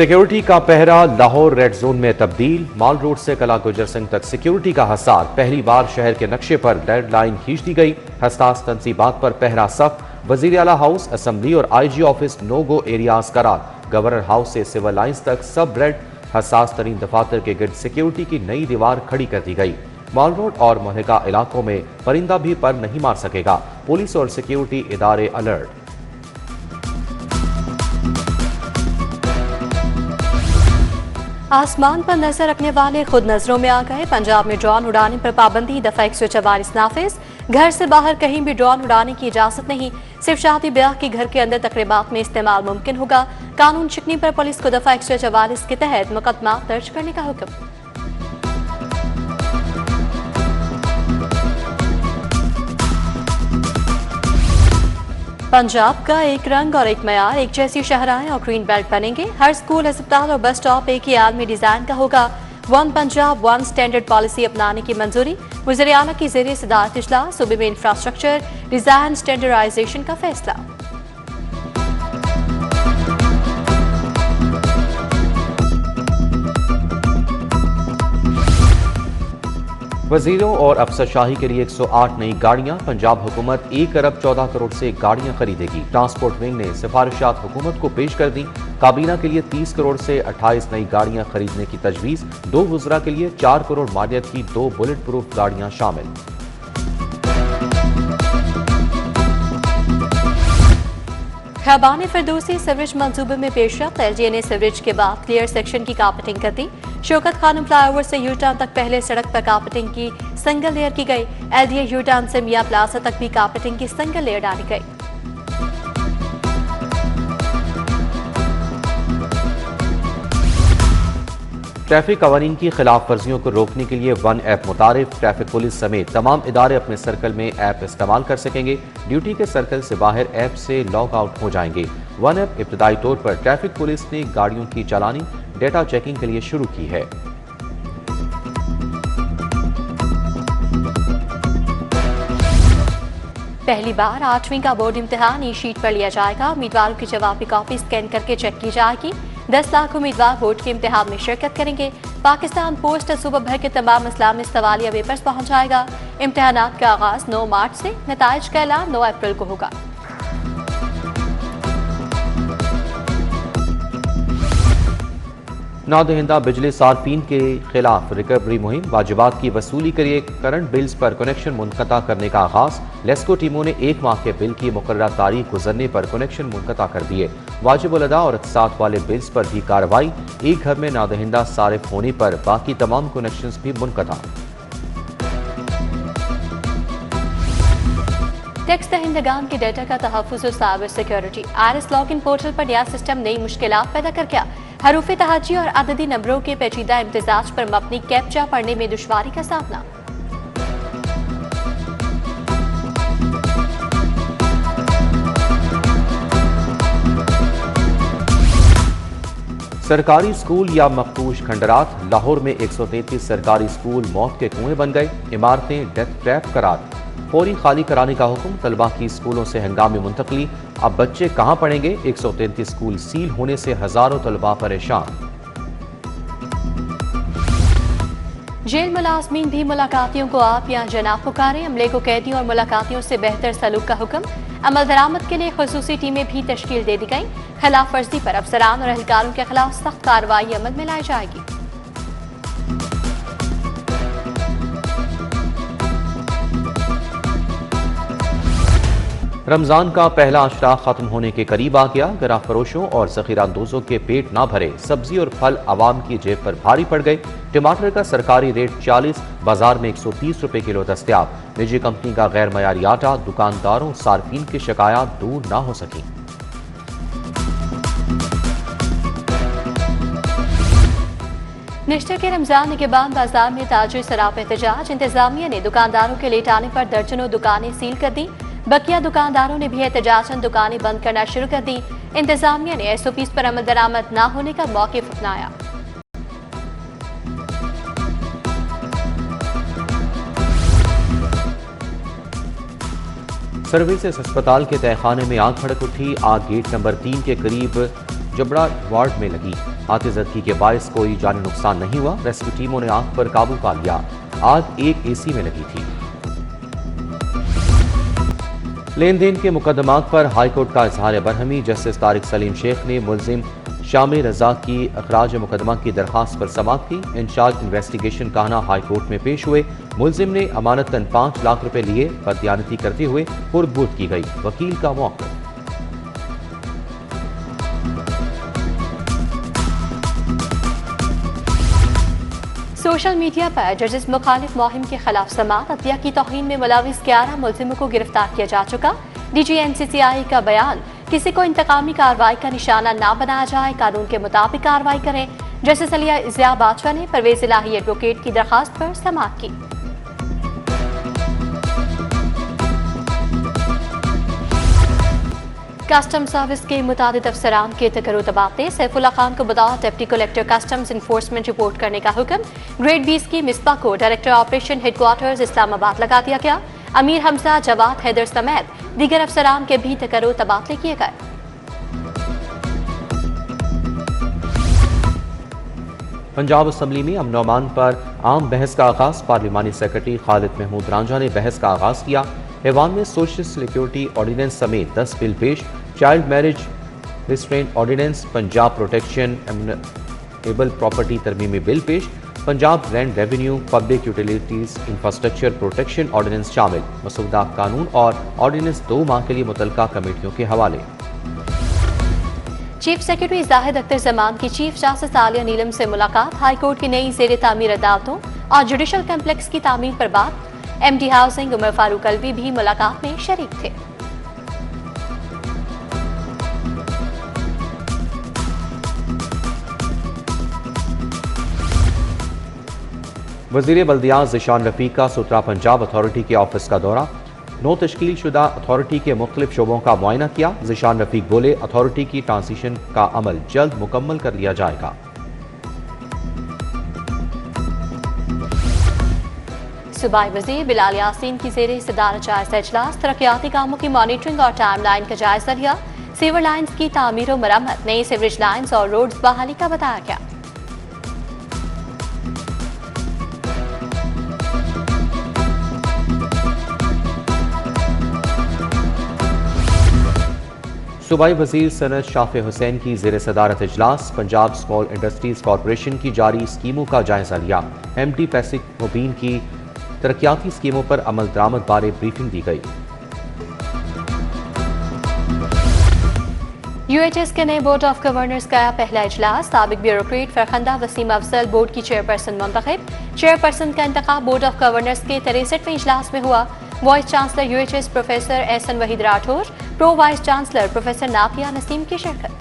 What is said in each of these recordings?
Security का पहरा Lahore red zone में तब्दील। माल रोड से कला गुजर सिंह तक सिक्योरिटी का हसार। पहली बार शहर के नक्शे पर रेड लाइन खींच दी गई। हसास तंसीबात पर पहरा सख्त। वजीर आला हाउस, असेंबली और IG ऑफिस नो गो एरियाज करार। गवर्नर हाउस से सिविल लाइन्स तक सब रेड। हसास तरीन दफातर के गिर्द सिक्योरिटी की नई दीवार खड़ी कर दी गई। माल रोड और महलिका इलाकों में परिंदा भी पर नहीं मार सकेगा। पुलिस और सिक्योरिटी इदारे अलर्ट। आसमान पर नजर रखने वाले खुद नजरों में आ गए। पंजाब में ड्रोन उड़ाने पर पाबंदी, दफा 144 नाफिज। घर से बाहर कहीं भी ड्रोन उड़ाने की इजाजत नहीं। सिर्फ शादी ब्याह के घर के अंदर तकरीबात में इस्तेमाल मुमकिन होगा। कानून शिकनी पर पुलिस को दफा 144 के तहत मुकदमा दर्ज करने का हुक्म। पंजाब का एक रंग और एक मयार, एक जैसी शहराएं और ग्रीन बेल्ट बनेंगे। हर स्कूल, अस्पताल और बस स्टॉप एक ही आलमी डिजाइन का होगा। One Punjab one standard policy अपनाने की मंजूरी। वज़ीर आला की ज़रिए सदारत इजलास। सूबे में इंफ्रास्ट्रक्चर डिजाइन स्टैंडर्डाइजेशन का फैसला। वजीरों और अफसरशाही के लिए 108 नई गाड़ियां। पंजाब हुकूमत 1 अरब 14 करोड़ से गाड़ियां खरीदेगी। ट्रांसपोर्ट विंग ने सिफारिशात हुकूमत को पेश कर दी। काबीना के लिए 30 करोड़ से 28 नई गाड़ियां खरीदने की तजवीज़। 2 वज़रा के लिए 4 करोड़ मालियत की 2 बुलेट प्रूफ गाड़ियां शामिल। खैबान फिरदौसी सीवरेज मंसूबे में पेशरफ्त। LGA ने सीवरेज के बाद क्लियर सेक्शन की कारपेटिंग कर दी। शौकत खानम फ्लाईओवर से यूटर्न तक पहले सड़क पर कारपेटिंग की सिंगल लेयर की गई। LDA यूटर्न से मियां प्लाजा तक भी कारपेटिंग की सिंगल लेयर डाली गई। ट्रैफिक कवानीन की खिलाफ वर्जियों को रोकने के लिए वन ऐप मुतारिफ। ट्रैफिक पुलिस समेत तमाम इदारे अपने सर्कल में ऐप इस्तेमाल कर सकेंगे। ड्यूटी के सर्कल से बाहर ऐप से लॉग आउट हो जाएंगे। वन ऐप इब्तदाई तौर पर ट्रैफिक पुलिस ने गाड़ियों की चालानी डेटा चेकिंग के लिए शुरू की है। पहली बार 8वीं का बोर्ड इम्तिहान ई शीट पर लिया जाएगा। उम्मीदवारों की जवाबी कॉपी स्कैन करके चेक की जाएगी। 10 लाख उम्मीदवार बोर्ड के इम्तिहान में शिरकत करेंगे। पाकिस्तान पोस्ट सूबा भर के तमाम इस्लामी सवालिया पेपर्स पहुंच जाएगा। इम्तिहानात का आगाज 9 मार्च से, नताइज का ऐलान 9 अप्रैल को होगा। नादहिंदा बिजली सार्फिन के खिलाफ रिकवरी मुहिम। वाजिबात की वसूली के लिए करंट बिल्स पर कनेक्शन मुनक़ता करने का आगाज। लेस्को टीमों ने 1 माह के बिल की मुकर्ररा तारीख गुजरने पर कनेक्शन मुनक़ता कर दिए। वाजिबुल अदा और इक़्तिसाद वाले बिल्स पर भी कार्रवाई। एक घर में नादहिंदा सारिफ होने पर बाकी तमाम कनेक्शन भी मुनक़ता। टैक्स दहिंदगान के डेटा का तहफ़्फ़ुज़ और cyber security. IRS login portal पर नया सिस्टम नई मुश्किलात पैदा कर गया। हरूफ तहाजी और अददी नंबरों के पेचीदा इम्तिजाज पर मबनी कैप्चा पढ़ने में दुश्वारी का सामना। सरकारी स्कूल या मखदूश खंडरात। लाहौर में 133 सरकारी स्कूल मौत के कुएं बन गए। इमारतें डेथ ट्रैप करार। फौरी खाली कराने का हुक्म। तलबा की स्कूलों से हंगामी मुंतकली। अब बच्चे कहां पढ़ेंगे? 133 स्कूल सील होने से हजारों तलबा परेशान। जेल मुलाजमीन भी मुलाकातियों को आप या जनाब पुकारें। अमले को कैदियों और मुलाकातियों से बेहतर सलूक का हुक्म। अमल दरामद के लिए खुसूसी टीमें भी तश्कील दे दी गई। खिलाफ वर्जी पर अफसरान और एहलकारों के खिलाफ सख्त कार्रवाई अमल में लाई जाएगी। रमजान का पहला अशरा खत्म होने के करीब आ गया। गरा फरोशों और जखीरा अंदोजों के पेट ना भरे। सब्जी और फल आवाम की जेब पर भारी पड़ गए। टमाटर का सरकारी रेट 40, बाजार में 130 रुपए किलो दस्तयाब। निजी कंपनी का गैर मयारी आटा। दुकानदारों सार्फिन की शिकायत दूर ना हो सकी। निश्तर के रमजान के बाद बाजार में ताजुर सराप एहतजाज। इंतजामिया ने दुकानदारों के लेटाने पर दर्जनों दुकानें सील कर दी। बकिया दुकानदारों ने भी एहतजाजन दुकानें बंद करना शुरू कर दी। इंतजामिया ने SOPs पर अमल दरामद न होने का मौक़िफ़ अपनाया। सर्विसेज अस्पताल के तहखाने में आग भड़क उठी। आग गेट नंबर 3 के करीब जबड़ा वार्ड में लगी। आतिशबाजी के बायस कोई जानी नुकसान नहीं हुआ। रेस्क्यू टीमों ने आग पर काबू पा लिया। आग एक एसी में लगी थी। लेन देन के मुकदमात पर हाईकोर्ट का इजहार बरहमी। जस्टिस तारिक सलीम शेख ने मुलजिम शामिर रजा की अखराज मुकदमा की दरखास्त पर समाअत की। इंचार्ज इन्वेस्टिगेशन कान्हा हाईकोर्ट में पेश हुए। मुलजिम ने अमानतन 5 लाख रुपए लिए। बददियानती करते हुए पुरबूत की गई। वकील का मौक़िफ़। सोशल मीडिया पर जजेस मुखालिफ मुहिम के खिलाफ समाअत। अदलिया की तौहीन में मुलविस 11 मुलजिमों को गिरफ्तार किया जा चुका। DG NCCI का बयान, किसी को इंतकामी कार्रवाई का निशाना ना बनाया जाए, कानून के मुताबिक कार्रवाई करें। जस्टिस अलिया बादशाह ने परवेज इलाही एडवोकेट की दरखास्त पर समाअत की। कस्टम सर्विस के मुतादिद अफसरान के तकर्रुर तबादले। सैफुल्लाह खान को बतौर deputy collector customs enforcement report करने का हुक्म। ग्रेड 20 की मिसबा को डायरेक्टर ऑपरेशन हेडक्वार्टर्स इस्लामाबाद लगा दिया गया। अमीर हमजा, जवाद हैदर समेत दीगर अफसरान के भी तकर्रुर तबादले किए गए। पंजाब असम्बली में अमन अमान पर आम बहस का आगाज। पार्लिमानी सेक्रेटरी खालिद महमूद रांझा ने बहस का आगाज किया। ऐवान में सोशल सिक्योरिटी ऑर्डिनेंस समेत 10 बिल पेश। Child marriage restraint ordinance, Punjab protection able property तरमीमी बिल पेश। Punjab land revenue, public utilities infrastructure protection ordinance शामिल। मसूदा कानून और ऑर्डिनेंस 2 माह के लिए मुतल्लिका कमेटियों के हवाले। चीफ सेक्रेटरी जाहिद अख्तर जमान की चीफ जस्टिस आलिया नीलम से मुलाकात। हाईकोर्ट की नई ज़ेर तामीर अदालतों और जुडिशल कम्प्लेक्स की तामीर पर बात। MD हाउसिंग उमर फारूक अलवी भी मुलाकात में शरीक थे। वज़ीर बल्दियात ज़िशान रफ़ीक का सुतरा पंजाब अथॉरिटी के ऑफिस का दौरा। नौ तश्कील शुदा अथॉरिटी के मुख्तलिफ शोबों का मुआयना किया। ज़िशान रफ़ीक बोले, अथॉरिटी की ट्रांजिशन का अमल जल्द मुकम्मल कर लिया जाएगा। सूबाई वज़ीर बिलाल यासीन की ज़ेरे सदारत जायज़ा इजलास। तरक्याती कामों की मॉनिटरिंग और टाइम लाइन का जायजा लिया। सीवर लाइन्स की तामीर और मरम्मत, नई सीवरेज लाइन्स और रोड्स बहाली का बताया गया। सूबाई वज़ीर सनत शाफे हुसैन की ज़ेर सदारत इजलास। पंजाब स्मॉल इंडस्ट्रीज कॉरपोरेशन की जारी स्कीमों का जायजा लिया। MD पैसिक मुबीन की तरक्याती स्कीमों पर अमल दरामद बारे ब्रीफिंग दी गई। UHS के नए बोर्ड ऑफ गवर्नर्स का पहला इजलास। साबिक ब्यूरोक्रेट फरखंदा वसीम अफजल बोर्ड की चेयरपर्सन मुंतखब। चेयरपर्सन का इंतखाब बोर्ड ऑफ गवर्नर्स के 63वें इजलास में हुआ। Vice chancellor UHS professor Ahsan Waheed Rathore, pro vice chancellor professor Nafia Naseem की शिरकत।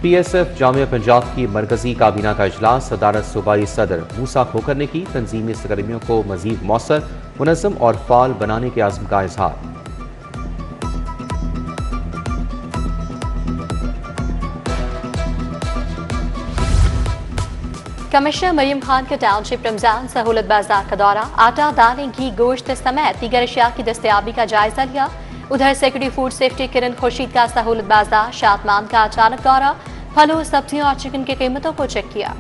PSF जामिया पंजाब की मरकजी काबीना का इजलास। सदारत सूबाई सदर मूसा खोखर ने की। तंजीमी सरगर्मियों को मजीद मौसर, मुनज़्ज़म और फाल बनाने के आज़म का इजहार। कमिश्नर मरियम खान के टाउनशिप रमजान सहूलत बाजार का दौरा। आटा, दालें, घी, गोश्त समेत दीगर अशिया की दस्तयाबी का जायजा लिया। उधर सेक्रेटरी फूड सेफ्टी किरण खुर्शीद का सहूलत बाजार शादमान का अचानक दौरा। फलों, सब्जियों और चिकन की कीमतों को चेक किया।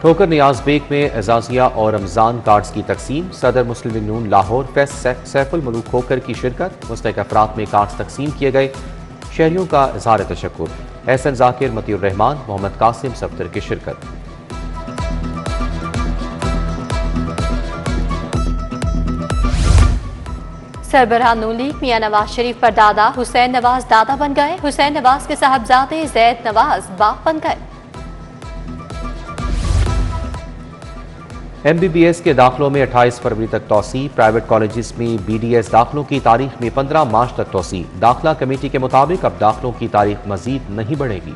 ठोकर नियाज बेग में एजाजिया और रमजान कार्ड्स की तकसीम। सदर मुस्लिम लीग नून लाहौर फेस्ट सैफुल मलूक खोकर की शिरकत। मुस्तहिक अफराद में कार्ड्स तकसीम किए गए। शहरियों का इज़हार तशक्कुर। एहसन जाकिर, मतीउर रहमान, मोहम्मद कासिम सफ्तर की शिरकत। सरबराह नून लीग मियां नवाज शरीफ पर दादा हुसैन नवाज दादा बन गए। हुसैन नवाज के साहबजादे जैद नवाज बाप बन गए। MBBS के दाखिलों में 28 फरवरी तक तोसी। प्राइवेट कॉलेजेस में BDS दाखिलों की तारीख में 15 मार्च तक तोसी। दाखिला कमेटी के मुताबिक अब दाखिलों की तारीख मजीद नहीं बढ़ेगी।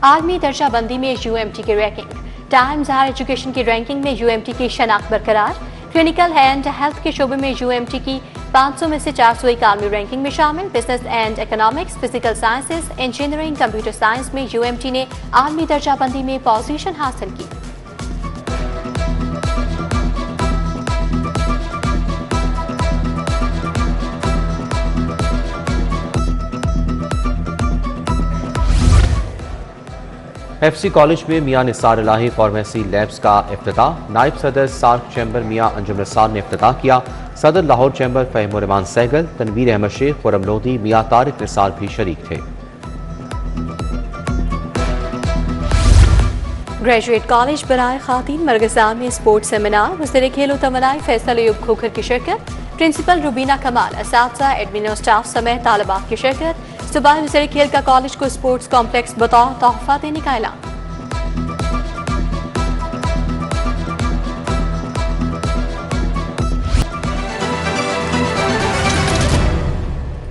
आलमी दर्जाबंदी में UMT की रैंकिंग। टाइम्स हायर एजुकेशन की रैंकिंग में UMT की शनाख्त बरकरार। क्लिनिकल एंड हेल्थ के शोबे में UMT की 500 में से 491 रैंकिंग में शामिल business and economics, physical sciences, engineering, computer science में UMT ने आलमी दर्जाबंदी में पोजीशन हासिल की। FC कॉलेज में मियां निसार इलाही फार्मेसी लैब्स का इफ्तिताह। नायब सदर सार्क चैम्बर मियां अंजुम निसार ने इफ्तिताह किया। सदर लाहौर चैम्बर फहीमुर रहमान सहगल, तनवीर अहमद शेख, खुरम लोधी, मियां तारिक निसार भी शरीक थे। ग्रेजुएट कॉलेज बराए खातीन मरगज़ा में स्पोर्ट्स सेमिनार, वज़ीर खेल तमन्नाई फैसल अयूब खोखर की शिरकत। प्रिंसिपल रुबीना कमाल, असातिज़ा, एडमिन और स्टाफ समेत तालिबात की शिरकत। सूबाई वज़ीर खेल का कॉलेज को स्पोर्ट्स कॉम्प्लेक्स बतौर तोहफा देने का ऐलान।